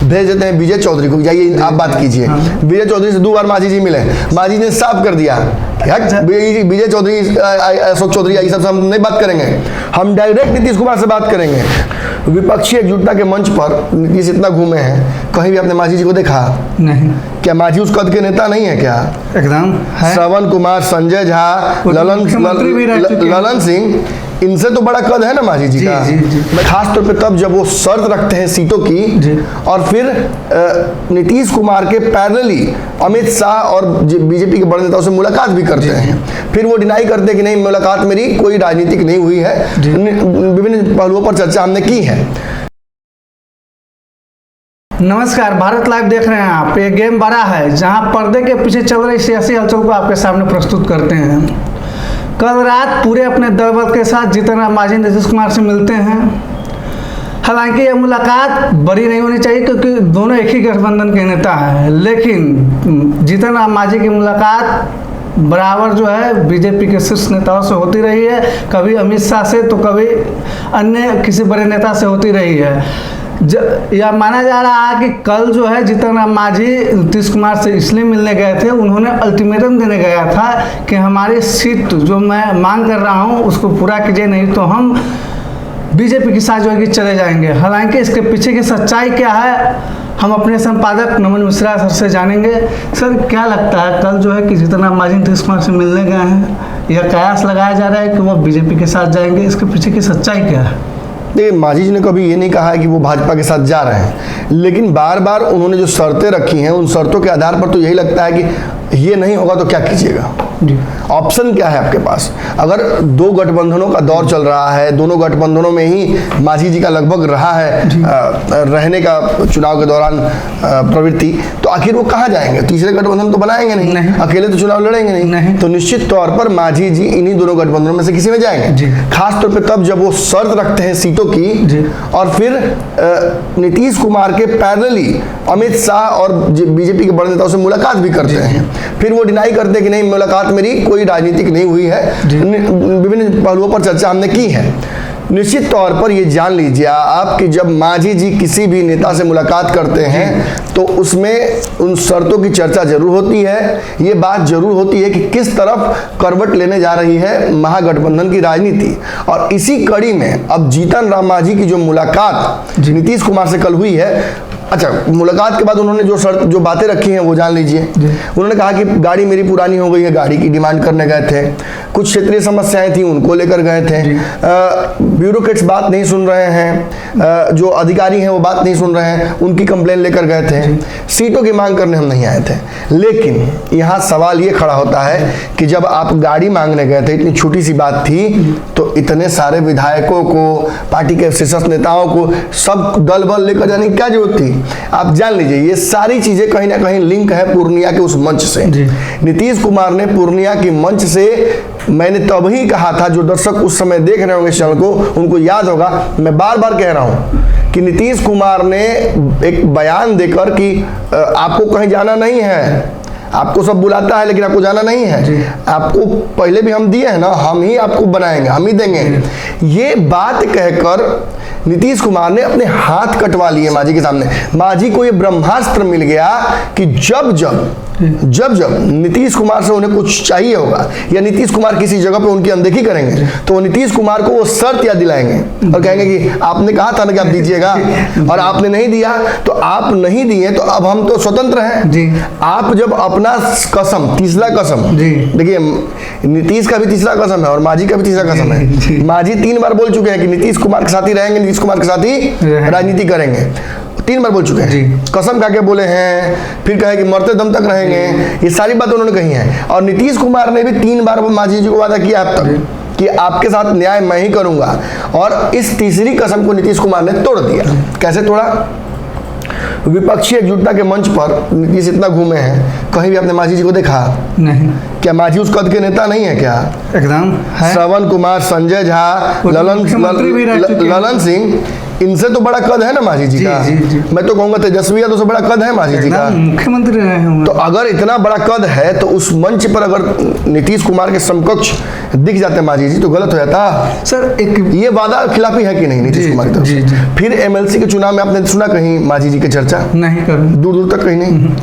भेज देते हैं विजय चौधरी को, जाइए आप बात कीजिए। विजय चौधरी से 2 बार मांझी जी मिले, मांझी ने साफ कर दिया विजय चौधरी, अशोक चौधरी ये सब से हम नहीं बात करेंगे, हम डायरेक्ट नीतीश कुमार से बात करेंगे। विपक्षी एकजुटता के मंच पर नीतीश इतना घूमे हैं, कहीं भी आपने मांझी जी को देखा? नहीं। क्या मांझी उस कद के नेता नहीं है क्या? एकदम है। श्रवण कुमार, संजय झा, ललन सिंह, इनसे तो बड़ा कद है ना मांझी जी का। खास तौर पे तब जब वो शर्त रखते हैं सीटों की, और फिर नीतीश कुमार के पैरेलली अमित शाह और बीजेपी के बड़े नेताओं से मुलाकात भी करते हैं, फिर वो डिनाई करते हैं कि नहीं मुलाकात मेरी कोई राजनीतिक नहीं हुई है, विभिन्न पहलुओं पर चर्चा हमने की है। नमस्कार, भारत लाइव देख रहे हैं आप। ये गेम बड़ा है, जहां पर्दे के पीछे चल रही सियासी हलचल को आपके सामने प्रस्तुत करते हैं। कल रात पूरे अपने दलबल के साथ जीतन राम मांझी नीतीश कुमार से मिलते हैं। हालांकि यह मुलाकात बड़ी नहीं होनी चाहिए क्योंकि दोनों एक ही गठबंधन के नेता हैं, लेकिन जीतन राम मांझी की मुलाकात बराबर जो है बीजेपी के शीर्ष नेताओं से होती रही है, कभी अमित शाह से तो कभी अन्य किसी बड़े नेता से होती रही है। यह माना जा रहा है कि कल जो है जीतन राम मांझी नीतीश कुमार से इसलिए मिलने गए थे, उन्होंने अल्टीमेटम देने गया था कि हमारी सीट जो मैं मांग कर रहा हूं उसको पूरा कीजिए, नहीं तो हम बीजेपी के साथ जो है कि चले जाएंगे। हालांकि इसके पीछे की सच्चाई क्या है हम अपने संपादक नमन मिश्रा सर से जानेंगे। सर, क्या लगता है कल जो है कि जीतन राम मांझी नीतीश कुमार से मिलने गए हैं, यह कयास लगाया जा रहा है कि वो बीजेपी के साथ जाएंगे, इसके पीछे की सच्चाई क्या है? देखिए, मांझी जी ने कभी ये नहीं कहा है कि वो भाजपा के साथ जा रहे हैं, लेकिन बार बार उन्होंने जो शर्तें रखी हैं उन शर्तों के आधार पर तो यही लगता है कि ये नहीं होगा तो क्या कीजिएगा। ऑप्शन क्या है आपके पास? अगर 2 गठबंधनों का दौर चल रहा है, दोनों गठबंधनों में ही मांझी जी का लगभग रहा है रहने का चुनाव के दौरान प्रवृत्ति, तो आखिर वो कहाँ जाएंगे? तीसरे गठबंधन तो बनाएंगे नहीं। अकेले तो चुनाव लड़ेंगे नहीं। तो निश्चित तौर पर मांझी जी इन्हीं दोनों गठबंधनों में से किसी में जाएंगे। खास तौर पर तब जब वो शर्त रखते हैं सीटों की, और फिर नीतीश कुमार के पैरेलली अमित शाह और बीजेपी के बड़े नेताओं से मुलाकात भी करते हैं, फिर वो डिनाई करते हैं कि नहीं मुलाकात मेरी कोई राजनीतिक नहीं हुई है, विभिन्न पहलुओं पर चर्चा हमने की है। निश्चित तौर पर ये जान लीजिए आप कि जब मांझी जी किसी भी नेता से मुलाकात करते हैं तो उसमें उन शर्तों की चर्चा जरूर होती है, ये बात जरूर होती है कि किस तरफ करवट लेने जा रही है महागठबंधन की राजनीति। और इसी कड़ी में अब जीतन राम मांझी की जो मुलाकात नीतीश कुमार से कल हुई है, अच्छा, मुलाकात के बाद उन्होंने जो बातें रखी हैं वो जान लीजिए। उन्होंने कहा कि गाड़ी मेरी पुरानी हो गई है, गाड़ी की डिमांड करने गए थे, कुछ क्षेत्रीय समस्याएं थी उनको लेकर गए थे, ब्यूरोक्रेट्स बात नहीं सुन रहे हैं, जो अधिकारी हैं वो बात नहीं सुन रहे हैं, उनकी कंप्लेन लेकर गए थे, सीटों की मांग करने हम नहीं आए थे। लेकिन यहाँ सवाल ये खड़ा होता है कि जब आप गाड़ी मांगने गए थे, इतनी छोटी सी बात थी, तो इतने सारे विधायकों को, पार्टी के शीर्ष नेताओं को सब दल बल लेकर जाने की क्या जरूरत थी? आप जान लीजिए ये सारी चीजें कहीं ना कहीं लिंक है पूर्णिया के उस मंच से। नीतीश कुमार ने पूर्णिया के मंच से, मैंने तभी कहा था, जो दर्शक उस समय देख रहे होंगे चैनल को उनको याद होगा, मैं बार बार कह रहा हूं कि नीतीश कुमार ने एक बयान देकर कि आपको कहीं जाना नहीं है, आपको सब बुलाता है लेकिन आपको जाना नहीं है, आपको पहले भी हम दिए हैं ना, हम ही आपको बनाएंगे, हम ही देंगे, ये बात कहकर नीतीश कुमार ने अपने हाथ कटवा लिए मांझी के सामने। मांझी को ये ब्रह्मास्त्र मिल गया कि जब जब नीतीश कुमार से उन्हें कुछ चाहिए होगा या नीतीश कुमार किसी जगह पे उनकी अनदेखी करेंगे तो वो नीतीश कुमार को वो शर्त याद दिलाएंगे और कहेंगे कि आपने कहा था ना कि आप दीजिएगा और आपने नहीं दिया, तो आप नहीं दिए तो अब हम तो स्वतंत्र हैं। आप जब अपना कसम, तीसरा कसम, देखिए नीतीश का भी तीसरा कसम है और मांझी का भी तीसरा कसम है। मांझी 3 बार बोल चुके हैं कि नीतीश कुमार के साथ ही रहेंगे, नीतीश कुमार के साथ ही राजनीति करेंगे, 3 बार बोल चुके हैं। कसम खा के बोले हैं, फिर कहे कि मरते दम तक रहेंगे, ये सारी बात उन्होंने कही है। और नीतीश कुमार ने भी 3 बार मांझी जी को वादा किया अब तक कि आपके साथ न्याय मैं ही करूंगा, और इस तीसरी कसम को नीतीश कुमार ने तोड़ दिया। कैसे तोड़ा? विपक्षी एकजुटता के मंच पर नीतीश इतना घूमे हैं, कहीं भी आपने मांझी जी को देखा? नहीं। क्या मांझी उस कद के नेता नहीं है क्या? एकदम है। श्रवण कुमार, संजय झा, ललन सिंह, इनसे तो बड़ा कद है ना मांझी जी का। जी। मैं तो कहूंगा तेजस्वी यादव से बड़ा कद है मांझी जी का। मुख्यमंत्री रहे हैं तो अगर इतना बड़ा कद है तो उस मंच पर अगर नीतीश कुमार के समकक्ष दिख जाते मांझी जी तो गलत हो जाता। सर एक ये वादा खिलाफी है कि नहीं नीतीश कुमार की तरफ से? फिर एमएलसी के चुनाव में आपने सुना कहीं मांझी जी की चर्चा? नहीं कर दूर दूर तक कहीं नहीं।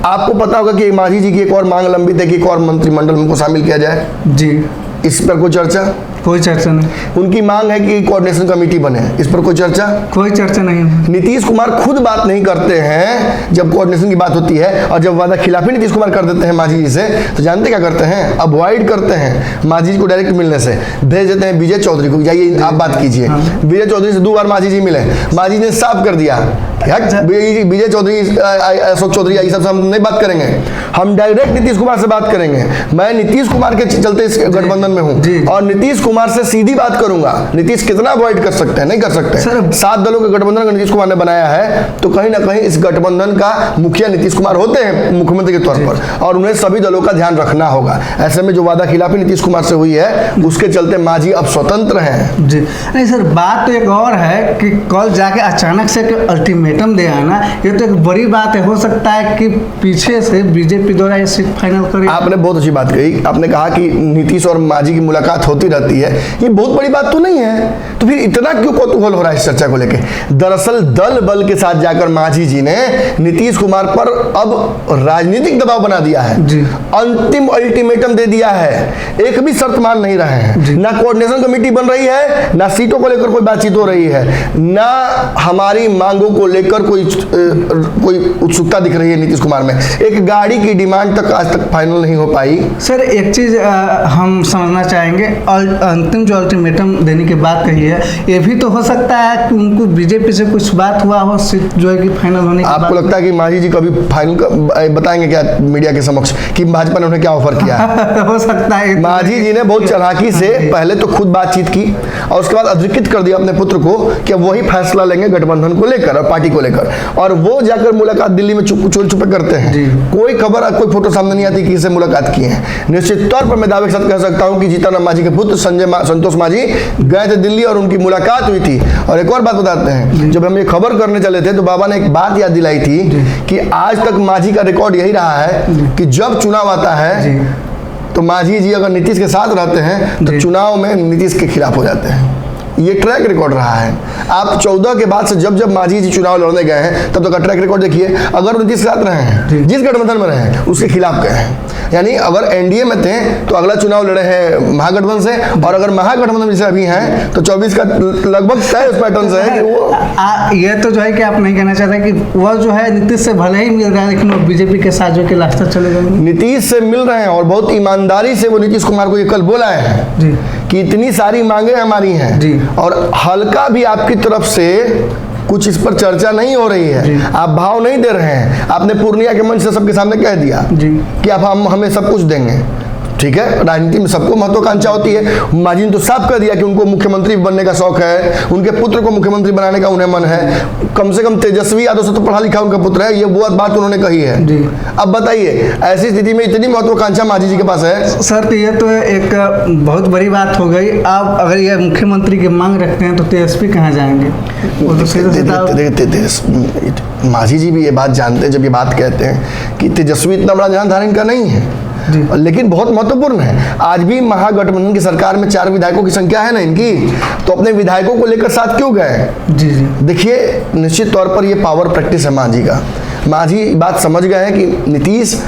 आपको पता होगा कि मांझी जी की एक और मांग लंबित है कि एक और मंत्रिमंडल में को शामिल किया जाए। जी, इस पर कोई चर्चा? कोई चर्चा नहीं। उनकी मांग है कि कोऑर्डिनेशन कमेटी बने, इस पर कोई चर्चा? कोई चर्चा नहीं। नीतीश कुमार खुद बात नहीं करते हैं जब कोऑर्डिनेशन की बात होती है, और जब वादा खिलाफी नीतीश कुमार कर देते हैं मांझी जी से तो जानते क्या करते हैं? अवॉइड करते हैं मांझी जी को डायरेक्ट मिलने से, भेज देते हैं विजय चौधरी को, जाइए आप बात कीजिए। विजय चौधरी से 2 बार मांझी जी मिले, मांझी ने साफ कर दिया विजय चौधरी अशोक चौधरी ये सब हम नहीं बात करेंगे, हम डायरेक्ट नीतीश कुमार से बात करेंगे। मैं नीतीश कुमार के चलते इस गठबंधन में हूँ और नीतीश कुमार से सीधी बात करूंगा। नीतीश कितना अवॉइड कर सकते हैं? नहीं कर सकते। 7 दलों के गठबंधन का नीतीश कुमार ने बनाया है तो कहीं ना कहीं इस गठबंधन का मुखिया नीतीश कुमार होते हैं मुख्यमंत्री के तौर पर, और उन्हें सभी दलों का ध्यान रखना होगा। ऐसे में जो वादा खिलाफी नीतीश कुमार से हुई है उसके चलते मांझी अब स्वतंत्र हैं। जी नहीं सर, बात तो एक और है कि कल जाके अचानक से अल्टीमेटम दे आना, ये तो एक बड़ी बात है। हो सकता है कि पीछे से बीजेपी द्वारा ये सीट फाइनल करे। आपने बहुत अच्छी बात कही, आपने कहा कि नीतीश और मांझी की मुलाकात होती रहती है, ये बहुत बड़ी बात तो नहीं है, तो फिर इतना क्यों कौतूहल हो रहा है इस चर्चा को लेके? दरअसल दल बल के साथ जाकर मांझी जी ने नीतीश कुमार पर अब राजनीतिक दबाव बना दिया है, अंतिम अल्टीमेटम दे दिया है, एक भी शर्त मान नहीं रहे हैं। ना कोऑर्डिनेशन कमेटी बन रही है, ना सीटों को लेकर कोई बातचीत हो रही है, ना हमारी मांगों को लेकर कोई उत्सुकता दिख रही है नीतीश कुमार में। एक गाड़ी की डिमांड तक आज तक फाइनल नहीं हो पाई। सर एक चीज हम समझना चाहेंगे, अंतिम जो अल्टीमेटम देने की बात कही है, ये भी तो हो सकता है कि उनको बीजेपी से कुछ बात हुआ हो सीट जो है कि फाइनल होने की। आपको लगता है कि मांझी जी कभी फाइनल बताएंगे क्या मीडिया के समक्ष कि भाजपा ने उन्हें क्या ऑफर किया है? हो सकता है। मांझी जी ने बहुत चालाकी से पहले तो खुद बातचीत की और उसके बाद अधीकृत कर दिया अपने पुत्र को कि वही फैसला लेंगे गठबंधन को लेकर और पार्टी को लेकर, और वो जाकर मुलाकात दिल्ली में चोरी छुपे करते हैं। कोई खबर कोई फोटो सामने नहीं आती कि किससे मुलाकात की है। निश्चित तौर पर मैं दावे के साथ कह सकता हूं कि जीतन राम मांझी के पुत्र संतोष मांझी गए थे दिल्ली और उनकी मुलाकात हुई थी। और एक और बात बताते हैं, जब हम ये खबर करने चले थे तो बाबा ने एक बात याद दिलाई थी कि आज तक मांझी का रिकॉर्ड यही रहा है कि जब चुनाव आता है तो मांझी जी अगर नीतीश के साथ रहते हैं तो चुनाव में नीतीश के खिलाफ हो जाते हैं। ये ट्रैक रिकॉर्ड रहा है। आप 14 के बाद से जब मांझी जी चुनाव लड़ने गए हैं तब तक का ट्रैक रिकॉर्ड देखिए। अगर नीतीश के साथ रहे हैं, जिस गठबंधन में रहे हैं उसके खिलाफ गए हैं, यानी अगर एनडीए में थे तो अगला चुनाव लड़े हैं महागठबंधन से, और अगर महागठबंधन में से अभी हैं तो 24 का लगभग तय उस पैटर्न से है कि वो ये तो जो है कि आप नहीं कहना चाहते कि वह जो है नीतीश से भले ही मिल रहा है लेकिन वो बीजेपी के साथ जो कि लास्ट तक चले जाएंगे। नीतीश से मिल रहे हैं और बहुत ईमानदारी से वो नीतीश कुमार को ये कल बोला है कि इतनी सारी मांगे हमारी हैं और हल्का भी आपकी तरफ से कुछ इस पर चर्चा नहीं हो रही है, आप भाव नहीं दे रहे हैं। आपने पूर्णिया के मंच से सबके सामने कह दिया कि आप हमें सब कुछ देंगे। ठीक है, राजनीति में सबको महत्वाकांक्षा होती है। मांझी ने तो साफ कर दिया कि उनको मुख्यमंत्री बनने का शौक है, उनके पुत्र को मुख्यमंत्री बनाने का उन्हें मन है। कम से कम तेजस्वी यादव से तो पढ़ा लिखा उनका पुत्र है, ये वो बात उन्होंने कही है। अब बताइए ऐसी स्थिति में इतनी महत्वाकांक्षा मांझी जी के पास है। सर तो ये तो एक बहुत बड़ी बात हो गई। आप अगर ये मुख्यमंत्री की मांग रखते हैं तो तेजस्वी कहाँ जाएंगे? मांझी जी भी ये बात जानते हैं जब ये बात कहते हैं कि तेजस्वी इतना बड़ा ध्यान धारण का नहीं है, लेकिन बहुत महत्वपूर्ण है। आज भी महागठबंधन की सरकार में 4 विधायकों की संख्या है ना इनकी, तो अपने विधायकों को लेकर साथ क्यों गए? देखिए निश्चित तौर पर ये पावर प्रैक्टिस है मांझी का। मांझी बात समझ गए हैं कि नीतीश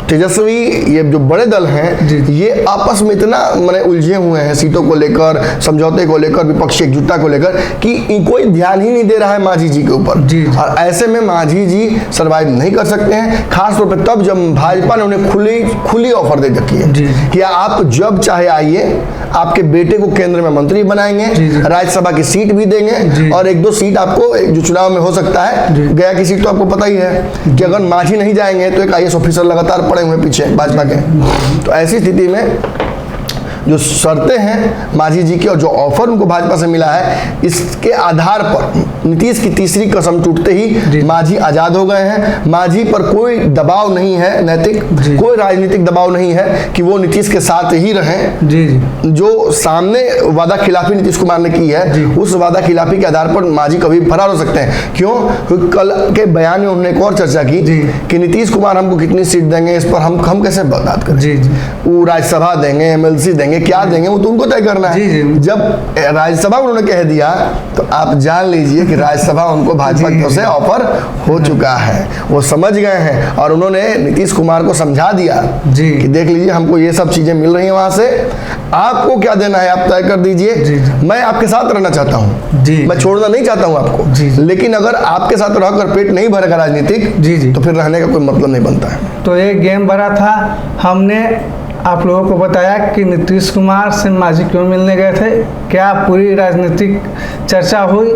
तेजस्वी ये जो बड़े दल हैं ये आपस में इतना माने उलझे हुए हैं सीटों को लेकर, समझौते को लेकर, विपक्षी एकजुटता को लेकर कि कोई ध्यान ही नहीं दे रहा है मांझी जी के ऊपर। और ऐसे में मांझी जी सर्वाइव नहीं कर सकते हैं, खास तौर पर तब जब भाजपा ने उन्हें खुली ऑफर दे रखी है कि आप जब चाहे आइए, आपके बेटे को केंद्र में मंत्री बनाएंगे, राज्यसभा की सीट भी देंगे और 1-2 सीट आपको जो चुनाव में हो सकता है। गया की सीट तो आपको पता ही है कि अगर मांझी नहीं जाएंगे तो एक IAS ऑफिसर लगातार पड़े हुए पीछे भाजपा के। तो ऐसी स्थिति में जो शर्तें हैं मांझी जी की और जो ऑफर उनको भाजपा से मिला है, इसके आधार पर नीतीश की तीसरी कसम टूटते ही मांझी आजाद हो गए हैं। मांझी पर कोई दबाव नहीं है, नैतिक कोई राजनीतिक दबाव नहीं है कि वो नीतीश के साथ ही रहें। जी जी। जो सामने वादा खिलाफी नीतीश कुमार ने की है, उस वादा खिलाफी के आधार पर मांझी कभी फरार हो सकते हैं। क्यों? क्योंकि कल के बयान में उन्होंने एक और चर्चा की कि नीतीश कुमार हमको कितनी सीट देंगे, इस पर हम कैसे बात करें। जी जी। वो राज्यसभा देंगे, एमएलसी देंगे, क्या देंगे वो तो उनको तय करना है। जी जी। जब राज्यसभा उन्होंने कह दिया तो आप जान लीजिए कि राज्यसभा उनको भाजपा की ओर से ऑफर हो चुका है। वो समझ गए हैं और उन्होंने नीतीश कुमार को समझा दिया कि देख लीजिए हमको ये सब चीजें मिल रही हैं वहां से, आपको क्या देना है आप तय कर दीजिए। मैं आपके साथ रहना चाहता हूँ, मैं छोड़ना नहीं चाहता हूँ आपको, लेकिन अगर आपके साथ रहकर पेट नहीं भरेगा राजनीतिक तो फिर रहने का कोई मतलब नहीं बनता है। तो ये गेम बड़ा था। हमने आप लोगों को बताया कि नीतीश कुमार से मांझी क्यों मिलने गए थे, क्या पूरी राजनीतिक चर्चा हुई,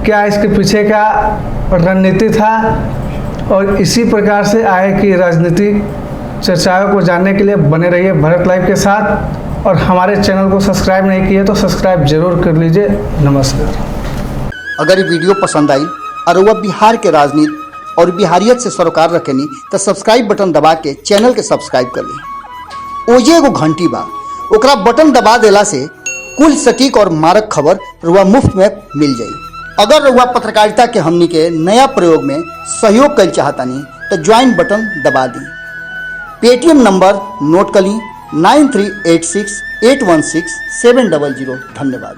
क्या इसके पीछे का रणनीति था, और इसी प्रकार से आए कि राजनीतिक चर्चाओं को जानने के लिए बने रहिए भारत लाइव के साथ। और हमारे चैनल को सब्सक्राइब नहीं किए तो सब्सक्राइब जरूर कर लीजिए। नमस्कार। अगर ये वीडियो पसंद आई और वह बिहार के राजनीति और बिहारियत से सरोकार रखेनी तो सब्सक्राइब बटन दबा के चैनल के सब्सक्राइब कर ली। ओजे एगो घंटी बा, ओकरा बटन दबा देला से कुल सटीक और मारक खबर रुआ मुफ्त में मिल जाई। अगर रुआ पत्रकारिता के हमनी के नया प्रयोग में सहयोग कर चाहतानी तो ज्वाइन बटन दबा दी। पेटीएम नंबर नोट कर ली 9386816700। धन्यवाद।